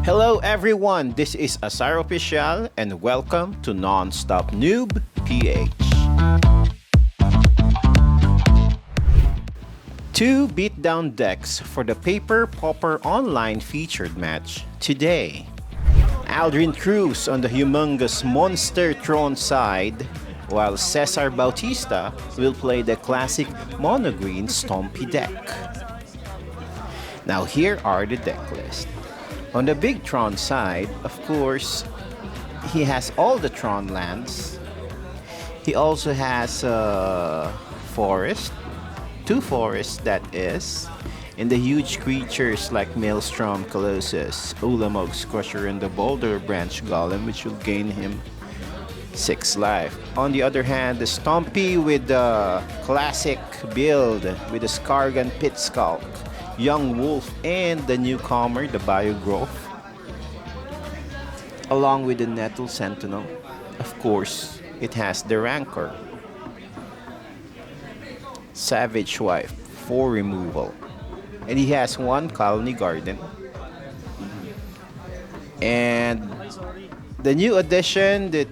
Hello everyone, this is Asar Opisyal and welcome to Non-Stop Noob PH. Two beatdown decks for the Pauper Online featured match today. Aldrin Cruz on the humongous monster Tron side, while Cesar Bautista will play the classic mono-green Stompy deck. Now here are the deck list. On the big Tron side, of course, he has all the Tron lands. He also has a forest, two forests that is, and the huge creatures like Maelstrom, Colossus, Ulamog's Crusher, and the Boulder Branch Golem, which will gain him 6 life. On the other hand, the Stompy with the classic build with the Skargan Pit Skulk, Young Wolf, and the newcomer, the Biogrowth, along with the Nettle Sentinel. Of course, it has the Rancor, Savage Wife for removal, and he has one Colony Garden, and the new addition, the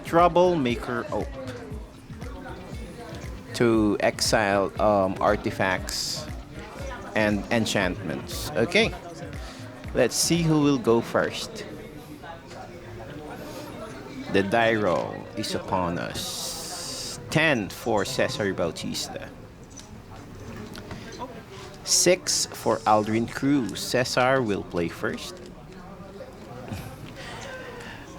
Troublemaker Oak, to exile artifacts and enchantments. Okay, let's see who will go first. The die roll is upon us. 10 for Cesar Bautista, 6 for Aldrin Cruz. Cesar will play first.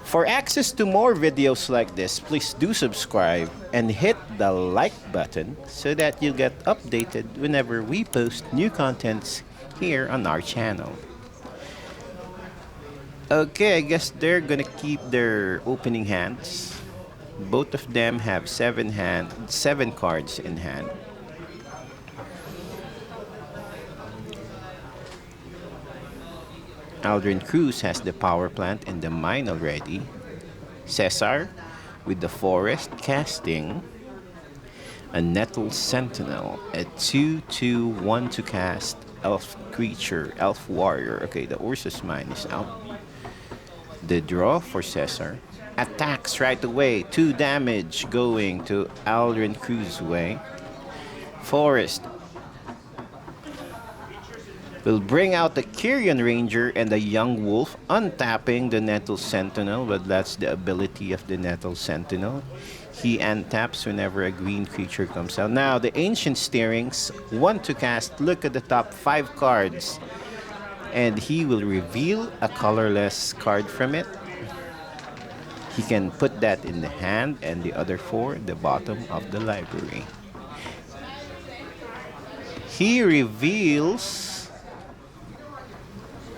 For access to more videos like this, please do subscribe and hit the like button so that you get updated whenever we post new contents here on our channel. Okay, I guess they're gonna keep their opening hands. Both of them have 7 cards in hand. Aldrin Cruz has the power plant and the mine already. Cesar with the forest casting a Nettle Sentinel, a 2/2/1 to cast elf creature, elf warrior. Okay, the Ursus Mine is out. The draw for Cesar. Attacks right away, 2 damage going to Aldrin Cruz's way. Forest will bring out the Kyrian Ranger and the Young Wolf, untapping the Nettle Sentinel, but that's the ability of the Nettle Sentinel. He untaps whenever a green creature comes out. Now, the Ancient Steerings, 1 to cast. Look at the top 5 cards. And he will reveal a colorless card from it. He can put that in the hand and the other 4 at the bottom of the library. He reveals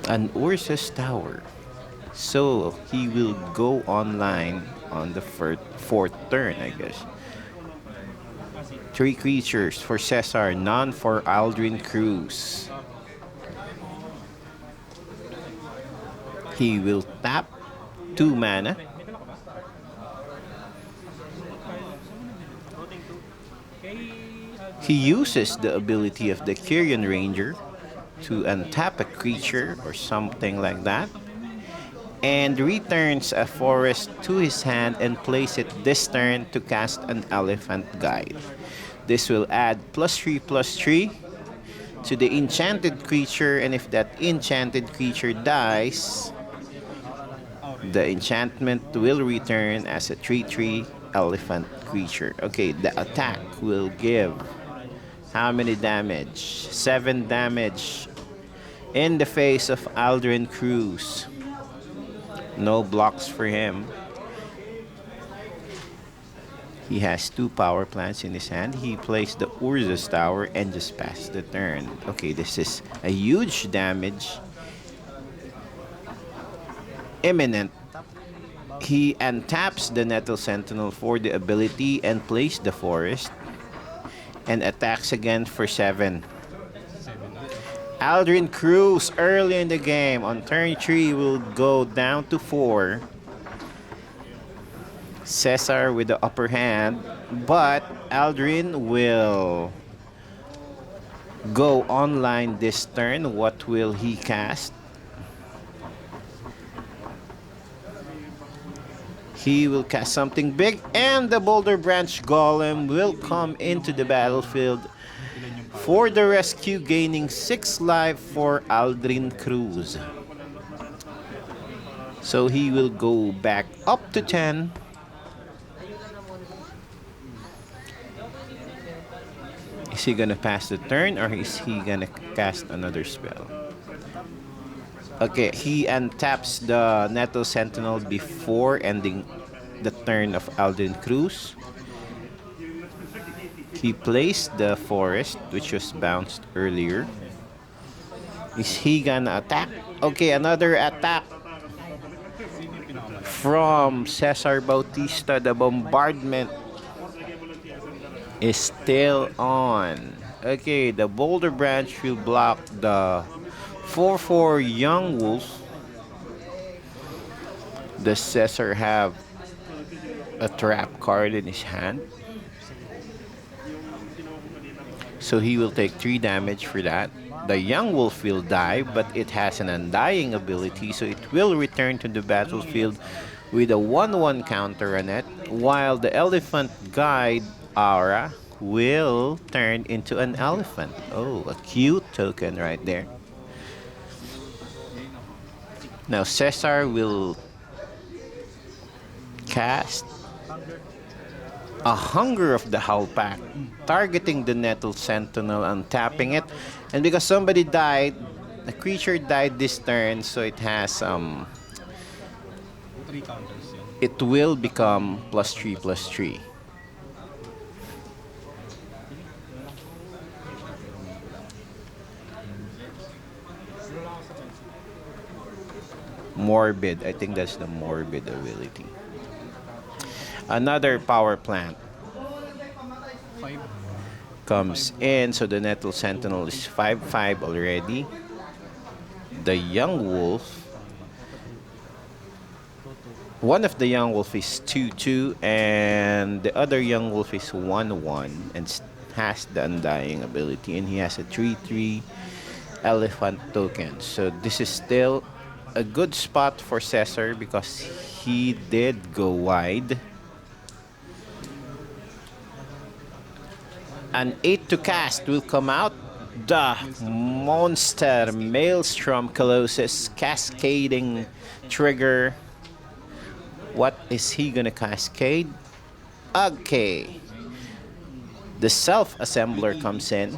an Ursus Tower, so he will go online on the 4th turn, I guess. 3 creatures for Cesar, none for Aldrin Cruz. He will tap 2 mana. He uses the ability of the Kyrian Ranger to untap a creature or something like that, and returns a forest to his hand and place it this turn to cast an Elephant Guide. This will add +3/+3 to the enchanted creature, and if that enchanted creature dies, the enchantment will return as a 3/3 elephant creature. Okay, the attack will give how many damage? 7 damage in the face of Aldrin Cruz. No blocks for him. He has 2 power plants in his hand. He plays the Ursus Tower and just passed the turn. Okay, this is a huge damage. Imminent. He untaps the Nettle Sentinel for the ability and plays the forest, and attacks again for 7. Aldrin Cruz early in the game on turn 3 will go down to 4. Cesar with the upper hand, but Aldrin will go online this turn. What will he cast? He will cast something big, and the Boulder Branch Golem will come into the battlefield for the rescue, gaining 6 life for Aldrin Cruz. So he will go back up to 10. Is he gonna pass the turn, or is he gonna cast another spell? Okay, he untaps the Nettle Sentinel before ending the turn of Aldrin Cruz. He placed the forest, which was bounced earlier. Is he gonna attack? Okay, another attack from Cesar Bautista. The bombardment is still on. Okay, the Boulder Branch will block the 4/4 Young Wolf. Does Cesar have a trap card in his hand? So he will take 3 damage for that. The Young Wolf will die, but it has an undying ability, so it will return to the battlefield with a 1/1 counter on it, while the Elephant Guide Aura will turn into an elephant. Oh, a cute token right there. Now Cesar will cast a Hunger of the Howl Pack, targeting the Nettle Sentinel and tapping it. And because somebody died, the creature died this turn, so it has it will become +3/+3. Morbid, I think that's the morbid ability. Another power plant comes in, so the Nettle Sentinel is 5/5 already. The Young Wolf, one of the Young Wolf is 2/2, and the other Young Wolf is 1/1 and has the Undying ability, and he has a 3/3 elephant token. So this is still a good spot for Cesar because he did go wide. An 8 to cast will come out. The monster Maelstrom Colossus cascading trigger. What is he gonna cascade? Okay. The self-assembler comes in.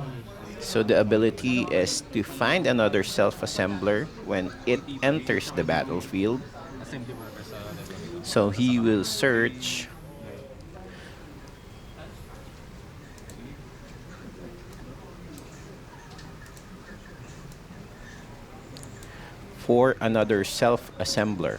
So the ability is to find another self-assembler when it enters the battlefield. So he will search for another self-assembler.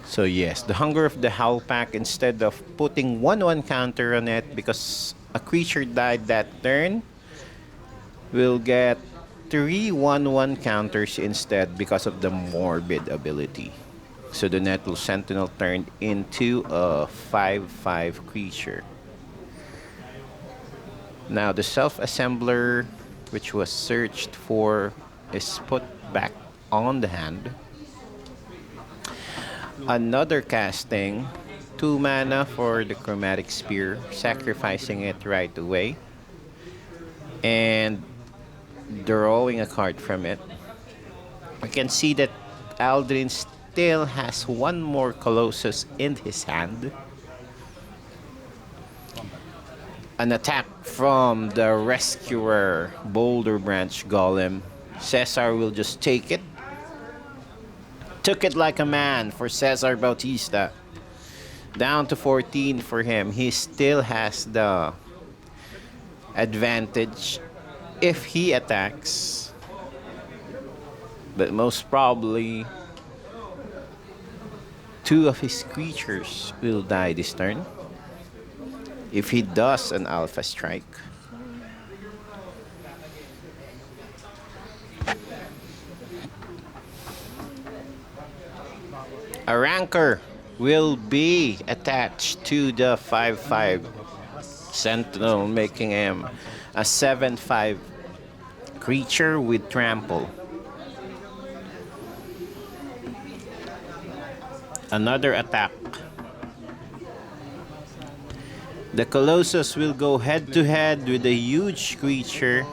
So yes, the Hunger of the Howl Pack, instead of putting 1/1 counter on it because a creature died that turn, will get 3 1/1 counters instead because of the Morbid ability. So the Nettle Sentinel turned into a 5/5 creature. Now the self-assembler, which was searched for, is put back on the hand. Another casting, 2 mana for the Chromatic Spear, sacrificing it right away and drawing a card from it. We can see that Aldrin still has 1 more Colossus in his hand. An attack from the Rescuer Boulder Branch Golem. Cesar will just take it. Took it like a man for Cesar Bautista. Down to 14 for him. He still has the advantage if he attacks. But most probably 2 of his creatures will die this turn. If he does an Alpha Strike. A Rancor will be attached to the 5/5 Sentinel, making him a 7/5 creature with trample. Another attack. The Colossus will go head to head with a huge creature.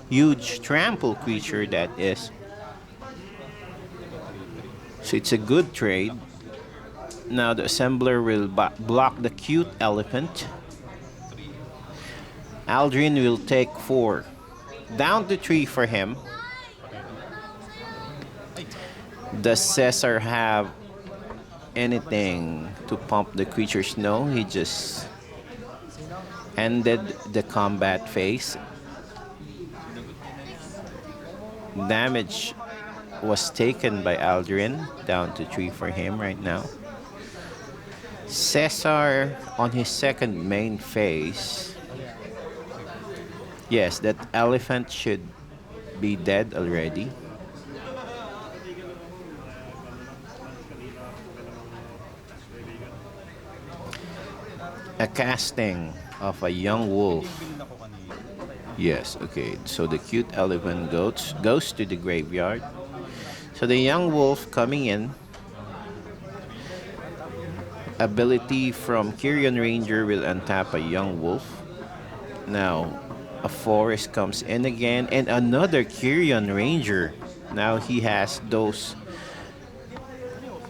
Huge trample creature, that is. So it's a good trade. Now the assembler will block the cute elephant. Aldrin will take 4. Down to 3 for him. Does Cesar have anything to pump the creatures? No, he just ended the combat phase. Damage was taken by Aldrin. Down to 3 for him right now. Cesar on his second main phase. Yes, that elephant should be dead already. A casting of a young wolf. Yes, okay. So the cute elephant goes to the graveyard. So the young wolf coming in. Ability from Kyrian Ranger will untap a young wolf. Now a forest comes in again and another Kyrian Ranger. Now he has those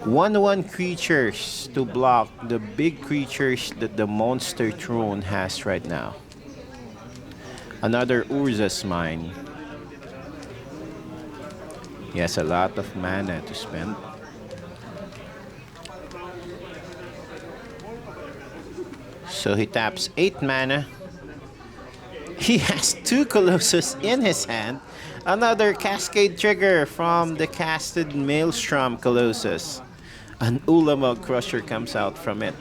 1/1 creatures to block the big creatures that the monster Tron has right now. Another Urza's Mine. He has a lot of mana to spend. So he taps 8 mana. He has 2 Colossus in his hand. Another Cascade trigger from the casted Maelstrom Colossus. An Ulamog Crusher comes out from it.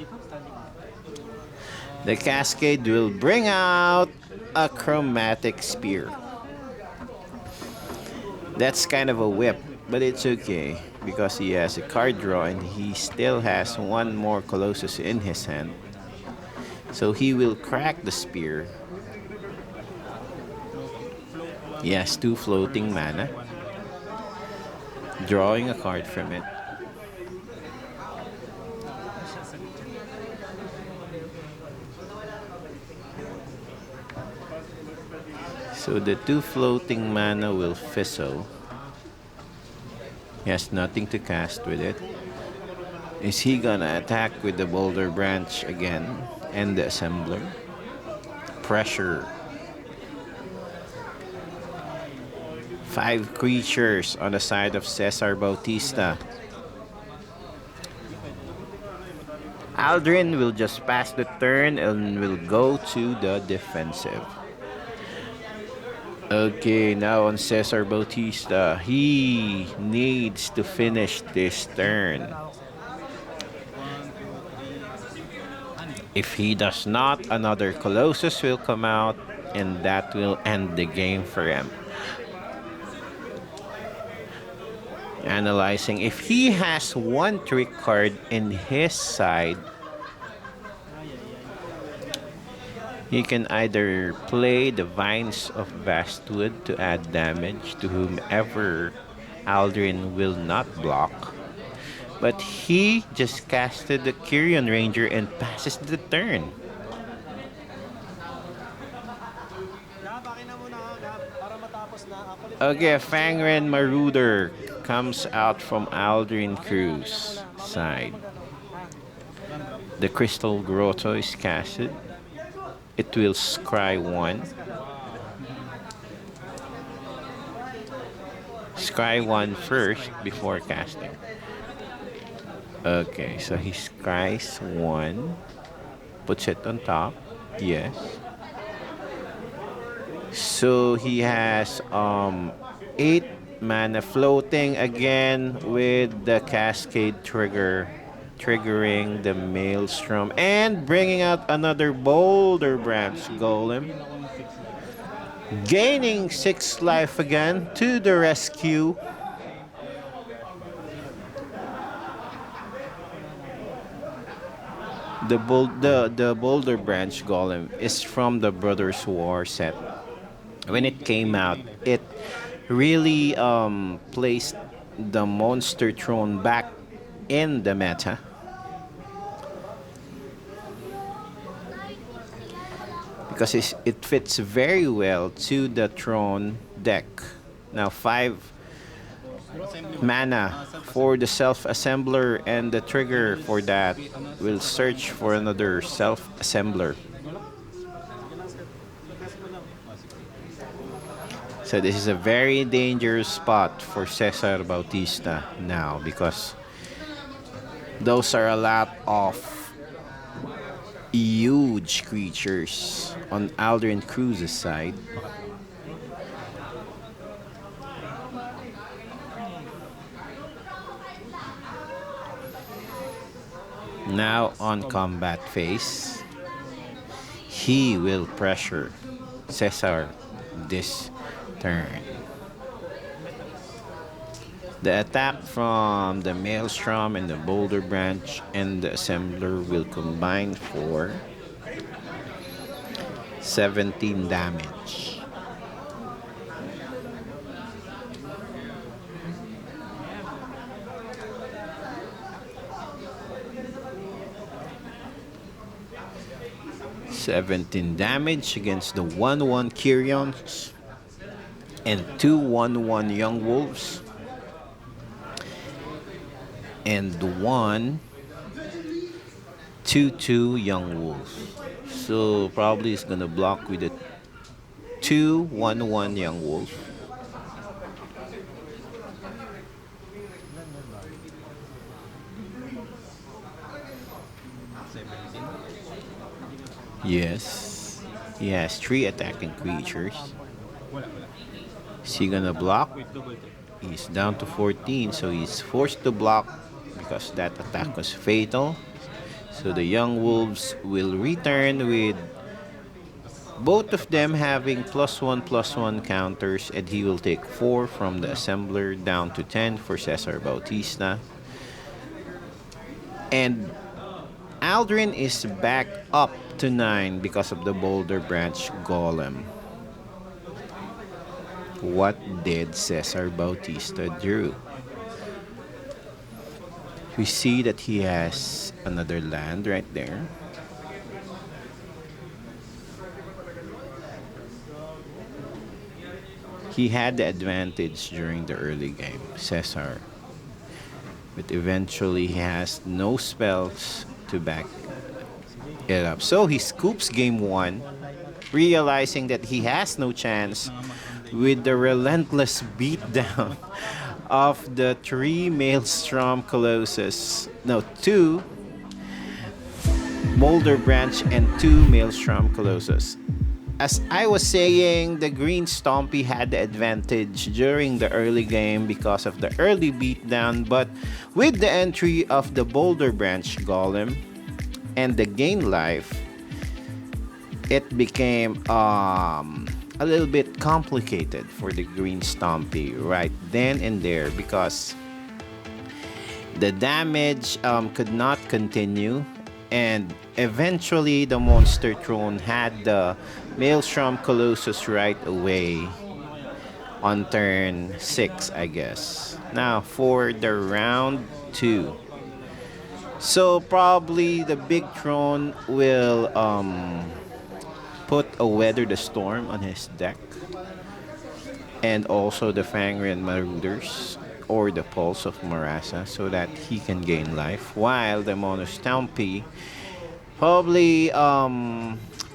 The Cascade will bring out a Chromatic Spear. That's kind of a whip, but it's okay because he has a card draw and he still has 1 more Colossus in his hand. So he will crack the spear. He has 2 floating mana. Drawing a card from it. So the 2 floating mana will fizzle. He has nothing to cast with it. Is he gonna attack with the Boulder Branch again and the Assembler? Pressure. 5 creatures on the side of Cesar Bautista. Aldrin will just pass the turn and will go to the defensive. Okay, now on Cesar Bautista, he needs to finish this turn. If he does not, another Colossus will come out and that will end the game for him. Analyzing, if he has 1 trick card in his side, he can either play the Vines of Vastwood to add damage to whomever Aldrin will not block. But he just casted the Kyrian Ranger and passes the turn. Okay, Fangren Marauder comes out from Aldrin Cruz side. The Crystal Grotto is casted. It will scry 1. Scry 1 first before casting. Okay, so he scries 1. Puts it on top. Yes. So he has 8 mana floating again with the Cascade trigger, triggering the Maelstrom and bringing out another Boulder Branch Golem, gaining 6 life again to the rescue. The Boulder Branch Golem is from the Brothers War set. when it came out, it really placed the monster Tron back in the meta because it fits very well to the Tron deck. Now 5 mana for the self-assembler, and the trigger for that will search for another self-assembler. So this is a very dangerous spot for Cesar Bautista now, because those are a lot of huge creatures on Aldrin Cruz's side. Now on combat phase, he will pressure Cesar this turn. The attack from the Maelstrom and the Boulder Branch and the Assembler will combine for 17 damage. Against the 1/1 Kyrions and 2 1/1 Young Wolves and 1 2/2 Young Wolves. So probably it's gonna block with a 2 1/1 Young Wolf. Yes, he has 3 attacking creatures. Is he gonna block? He's down to 14, so he's forced to block because that attack was fatal. So the Young Wolves will return with both of them having +1/+1 counters, and he will take 4 from the Assembler down to 10 for Cesar Bautista. And Aldrin is back up to 9 because of the Boulder Branch Golem. What did Cesar Bautista do? We see that he has another land right there. He had the advantage during the early game, Cesar. But eventually he has no spells to back it up. So he scoops game 1, realizing that he has no chance with the relentless beatdown of the 3 Maelstrom Colossus. No, 2 Boulder Branch and 2 Maelstrom Colossus. As I was saying, the green Stompy had the advantage during the early game because of the early beatdown, but with the entry of the Boulder Branch Golem and the gain life, it became a little bit complicated for the green Stompy right then and there, because the damage could not continue, and eventually the monster Tron had the Maelstrom Colossus right away on turn 6, I guess. Now for the round 2. So probably the big Tron will put a Weather the Storm on his deck, and also the Fangren Marauders or the Pulse of Marasa, so that he can gain life, while the Mono Stompy probably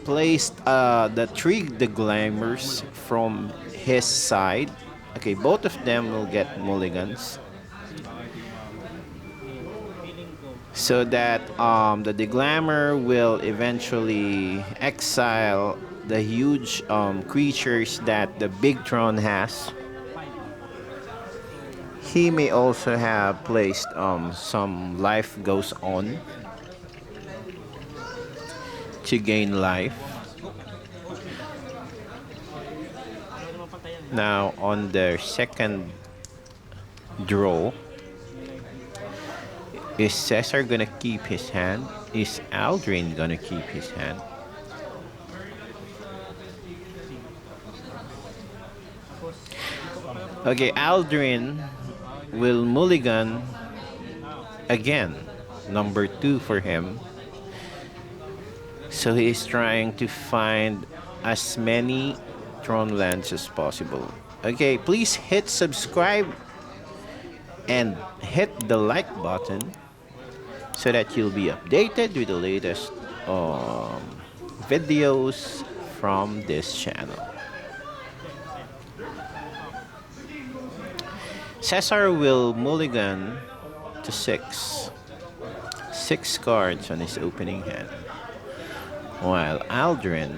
placed the 3 Declamers from his side. Okay, both of them will get mulligans, so that the Declamer will eventually exile the huge creatures that the big Tron has. He may also have placed some Life Goes On to gain life. Now on the second draw, is Cesar gonna keep his hand? Is Aldrin gonna keep his hand? Okay, Aldrin will mulligan again. Number 2 for him. So he is trying to find as many Tron lands as possible. Okay, please hit subscribe and hit the like button so that you'll be updated with the latest videos from this channel. Cesar will mulligan to 6 cards on his opening hand, while Aldrin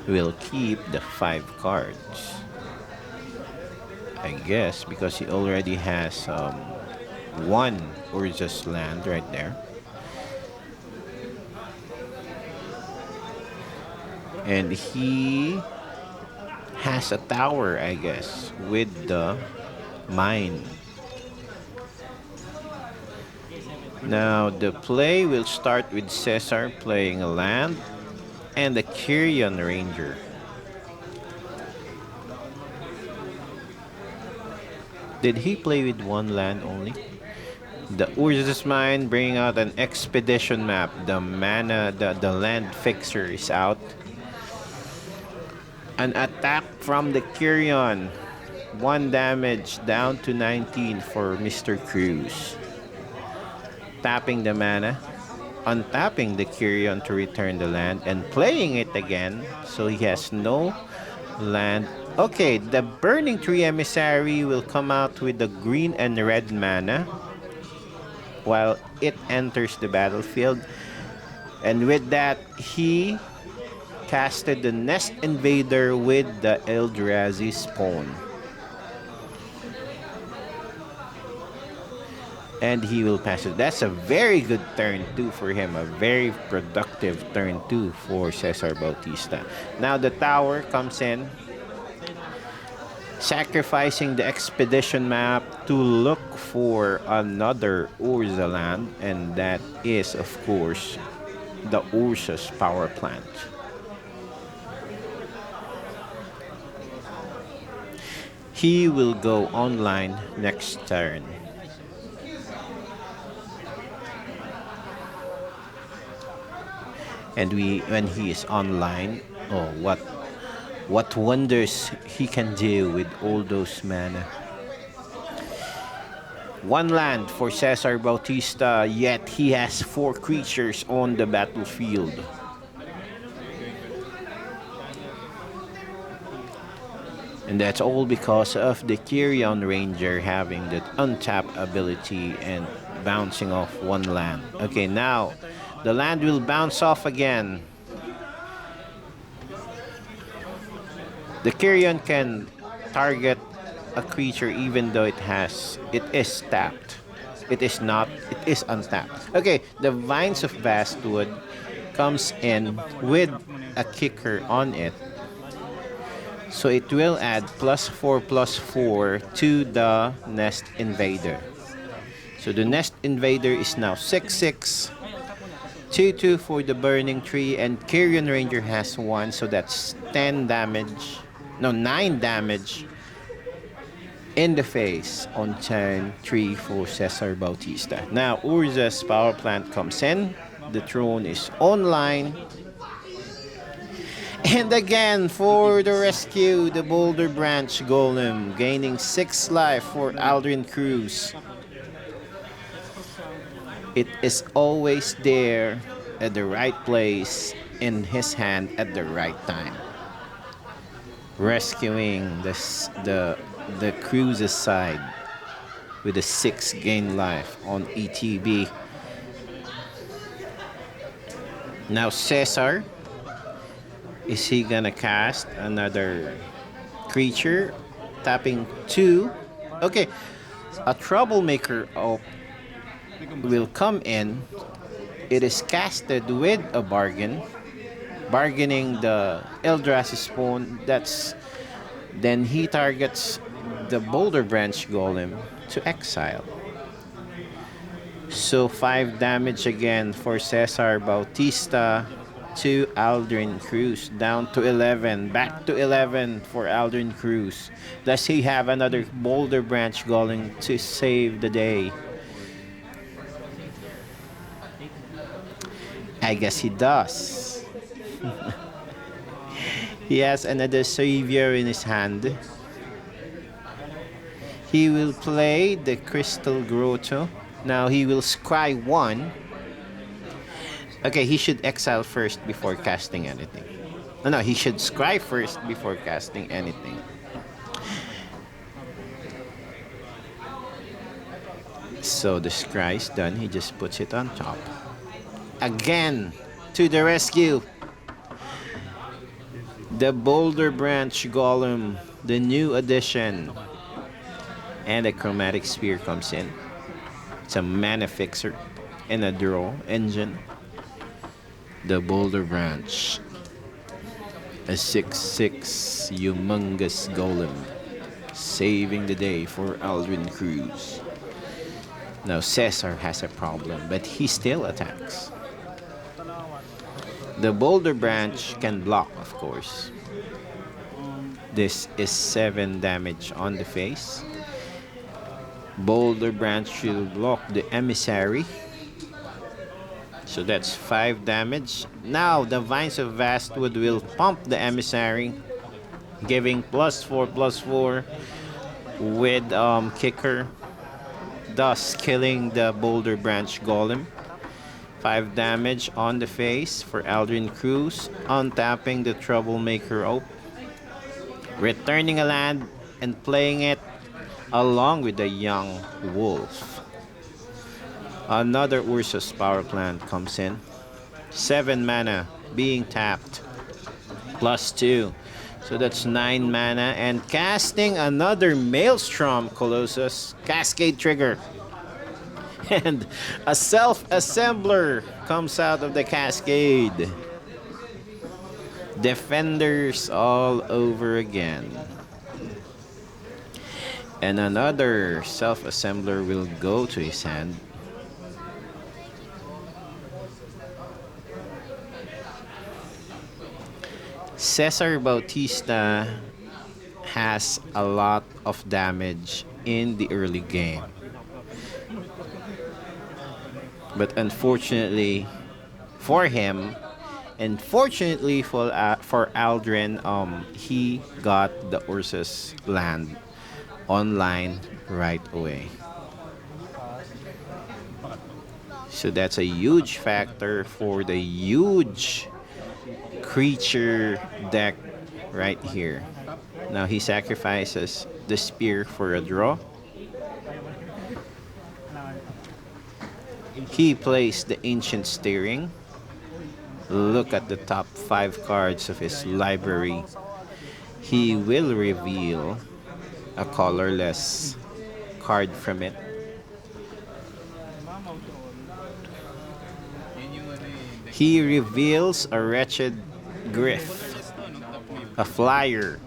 will keep the 5 cards. I guess because he already has one Urza's land right there. And he has a tower, I guess, with the mine. Now the play will start with Cesar playing a land and the Kyrian Ranger. Did he play with one land only? The Urza's Mine bringing out an expedition map. The mana, the land fixer is out. An attack from the Kyrian. 1 damage down to 19 for Mr. Cruz. Tapping the mana. Untapping the Kyrian to return the land and playing it again. So he has no land. Okay, the Burning Tree Emissary will come out with the green and red mana while it enters the battlefield. And with that, he casted the Nest Invader with the Eldrazi Spawn. And he will pass it. That's a very good turn 2 for him. A very productive turn 2 for Cesar Bautista. Now the tower comes in, sacrificing the expedition map to look for another Urza land, and that is of course the Urza's power plant. He will go online next turn. And when he is online, oh, what wonders he can do with all those mana. 1 land for Cesar Bautista, yet he has 4 creatures on the battlefield. And that's all because of the Kyrian Ranger having that untap ability and bouncing off 1 land. Okay, now the land will bounce off again. The Kyrian can target a creature even though it is tapped. It is untapped. Okay, the Vines of Vastwood comes in with a kicker on it. So it will add +4/+4 to the Nest Invader. So the Nest Invader is now 6/6. 2/2 for the Burning Tree, and Kyrian Ranger has 1, so that's 10 damage. No, 9 damage in the face on turn 3 for Cesar Bautista. Now Urza's power plant comes in. The Tron is online. And again for the rescue, the Boulder Branch Golem gaining 6 life for Aldrin Cruz. It is always there at the right place in his hand at the right time. Rescuing the Cruz's side with a 6 gain life on ETB. Now Cesar, is he gonna cast another creature? Tapping 2. Okay, a Troublemaker will come in. It is casted with a bargaining the Eldrazi Spawn. Then he targets the Boulder Branch Golem to exile. So 5 damage again for Cesar Bautista. to Aldrin Cruz. Down to 11. Back to 11 for Aldrin Cruz. Does he have another Boulder Branch Golem to save the day? I guess he does. He has another Savior in his hand. He will play the Crystal Grotto. Now he will scry 1. Okay, he should exile first before casting anything. No, he should scry first before casting anything. So the scry is done. He just puts it on top. Again, to the rescue. The Boulder Branch Golem, the new addition. And a Chromatic Sphere comes in. It's a mana fixer and a draw engine. The Boulder Branch. A 6/6 humongous golem. Saving the day for Aldrin Cruz. Now Cesar has a problem, but he still attacks. The Boulder Branch can block, of course. This is 7 damage on the face. Boulder Branch will block the Emissary. So that's 5 damage. Now the Vines of Vastwood will pump the Emissary, giving +4/+4 with kicker, thus killing the Boulder Branch Golem. 5 damage on the face for Aldrin Cruz, untapping the Troublemaker Oak, returning a land and playing it along with the Young Wolf. Another Ursus power plant comes in. 7 mana being tapped. +2. So that's 9 mana. And casting another Maelstrom Colossus. Cascade trigger. And a self-assembler comes out of the cascade. Defenders all over again. And another self-assembler will go to his hand. Cesar Bautista has a lot of damage in the early game. But unfortunately for him, and fortunately for Aldrin, he got the Ursus land online right away. So that's a huge factor for the huge creature deck right here. Now he sacrifices the spear for a draw. He plays the Ancient Steering. Look at the top 5 cards of his library. He will reveal a colorless card from it. He reveals a Wretched Griff, a flyer,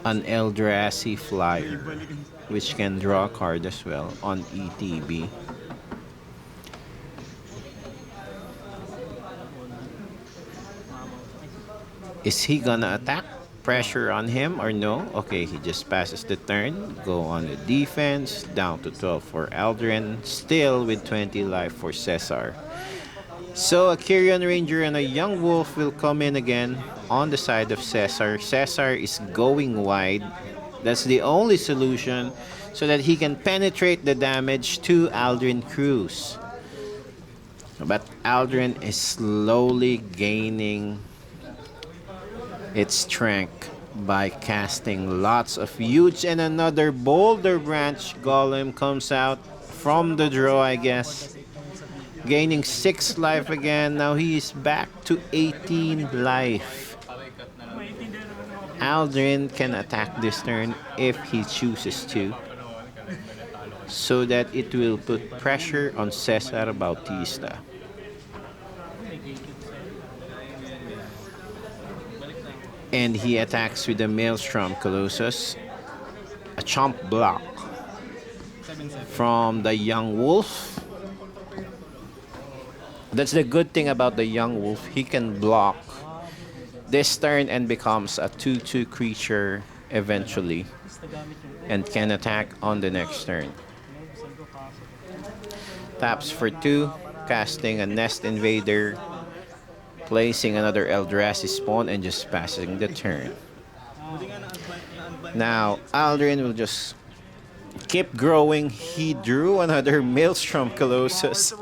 an Eldrazi flyer, which can draw a card as well on ETB. Is he gonna attack? Pressure on him or no? Okay, he just passes the turn. Go on the defense. Down to 12 for Aldrin. Still with 20 life for Cesar. So a Kyrian Ranger and a Young Wolf will come in again on the side of Cesar. Cesar is going wide. That's the only solution so that he can penetrate the damage to Aldrin Cruz. But Aldrin is slowly gaining its strength by casting lots of huge, and another Boulder Branch Golem comes out from the draw, I guess. Gaining 6 life again. Now he is back to 18 life. Aldrin can attack this turn if he chooses to, so that it will put pressure on Cesar Bautista. And he attacks with the Maelstrom Colossus, a chomp block from the Young Wolf. That's the good thing about the young wolf. He can block this turn and becomes a 2/2 creature eventually and can attack on the next turn. Taps for 2, casting a Nest Invader, placing another Eldrazi spawn, and just passing the turn. Now, Aldrin will just keep growing. He drew another Maelstrom Colossus.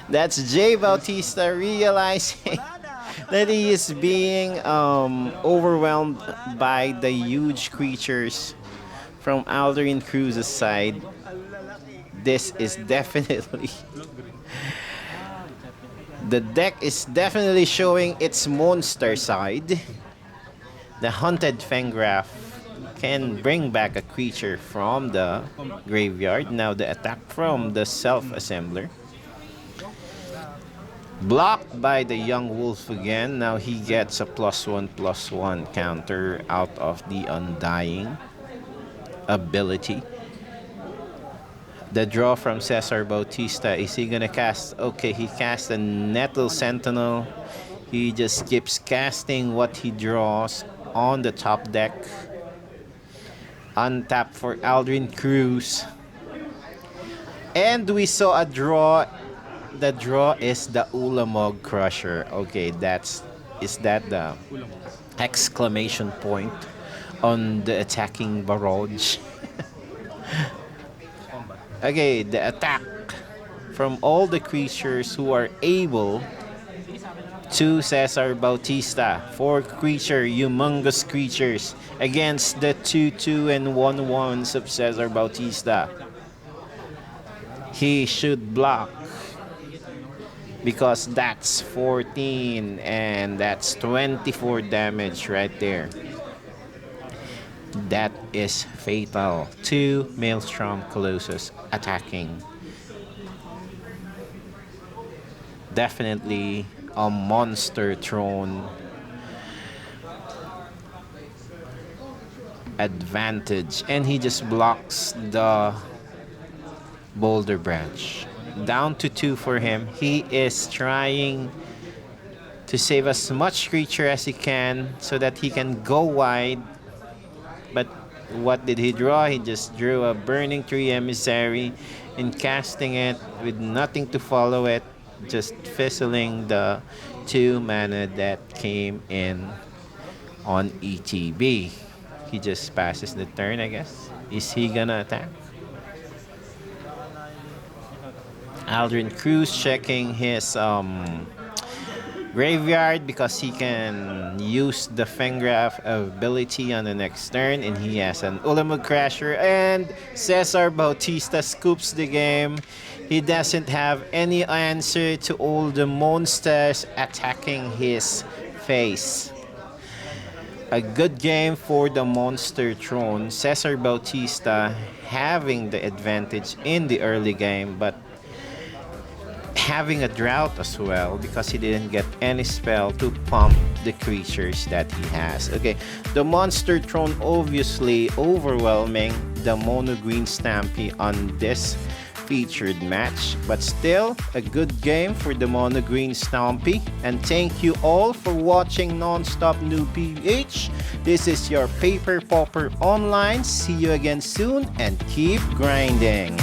That's J. Bautista realizing that he is being overwhelmed by the huge creatures from Aldrin Cruz's side. This is definitely... the deck is definitely showing its monster side. The Hunted Fangraph can bring back a creature from the graveyard. Now the attack from the Self-Assembler. Blocked by the young wolf again. Now he gets a +1/+1 counter out of the Undying ability. The draw from Cesar Bautista. Is he gonna cast? Okay, he cast a Nettle Sentinel. He just keeps casting what he draws on the top deck. Untap for Aldrin Cruz. And we saw a draw. The draw is the Ulamog Crusher. Okay, is that the exclamation point on the attacking barrage? Okay, the attack from all the creatures who are able to Cesar Bautista. 4 creature, humongous creatures against the 2/2 and 1/1s of Cesar Bautista. He should block because that's 14 and that's 24 damage right there. That is fatal. 2 Maelstrom Colossus attacking. Definitely a monster Tron advantage. And he just blocks the Boulder Branch. Down to 2 for him. He is trying to save as much creature as he can so that he can go wide. But what did he draw? He just drew a Burning Tree Emissary and casting it with nothing to follow it, just fizzling the 2 mana that came in on ETB. He just passes the turn, I guess. Is he gonna attack? Aldrin Cruz checking his graveyard because he can use the Fangraph ability on the next turn, and he has an Ulamog Crusher, and Cesar Bautista scoops the game. He doesn't have any answer to all the monsters attacking his face. A good game for the Monster Tron. Cesar Bautista having the advantage in the early game, but having a drought as well because he didn't get any spell to pump the creatures that he has. Okay, the Monster Tron obviously overwhelming the Mono Green Stompy on this featured match, but still a good game for the Mono Green Stompy. And thank you all for watching Non-Stop New PH. This is your Paper Pauper Online. See you again soon and keep grinding.